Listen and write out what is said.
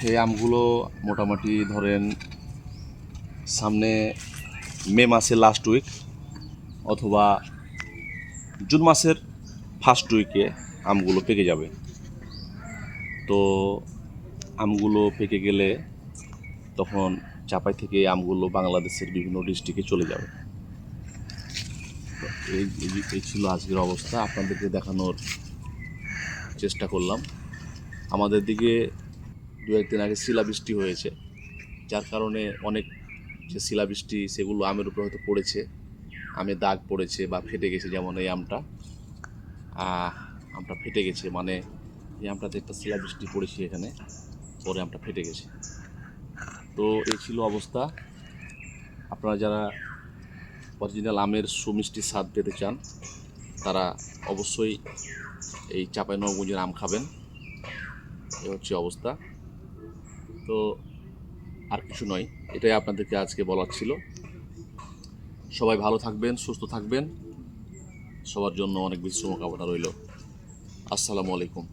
এই আমগুলো মোটামুটি ধরেন সামনে মে মাসের লাস্ট উইক অথবা জুন মাসের ফার্স্ট উইকে আমগুলো পেকে যাবে। তো আমগুলো পেকে গেলে তখন চাপাই থেকে আমগুলো বাংলাদেশের বিভিন্ন ডিস্ট্রিক্টে চলে যাবে। এই ছিল আজকের অবস্থা, আপনাদেরকে দেখানোর চেষ্টা করলাম। আমাদের দিকে দু একদিন আগে শিলাবৃষ্টি হয়েছে, যার কারণে অনেক যে শিলাবৃষ্টি সেগুলো আমের উপর হয়তো পড়েছে, আমে দাগ পড়েছে বা ফেটে গেছে। যেমন এই আমটা ফেটে গেছে, মানে এই আমটাতে একটা শিলাবৃষ্টি পড়েছে এখানে, পরে আমটা ফেটে গেছে। তো এই ছিল অবস্থা। আপনারা যারা অরিজিনাল আমের সুমিষ্টি স্বাদ পেতে চান তারা অবশ্যই এই চাঁপাইনবাবগঞ্জের আম খাবেন। এ হচ্ছে অবস্থা। তো আর কিছু নয়, এটাই আপনাদেরকে আজকে বলার ছিল। সবাই ভালো থাকবেন, সুস্থ থাকবেন, সবার জন্য অনেক বেশি শুভকামনা রইল। আসসালামু আলাইকুম।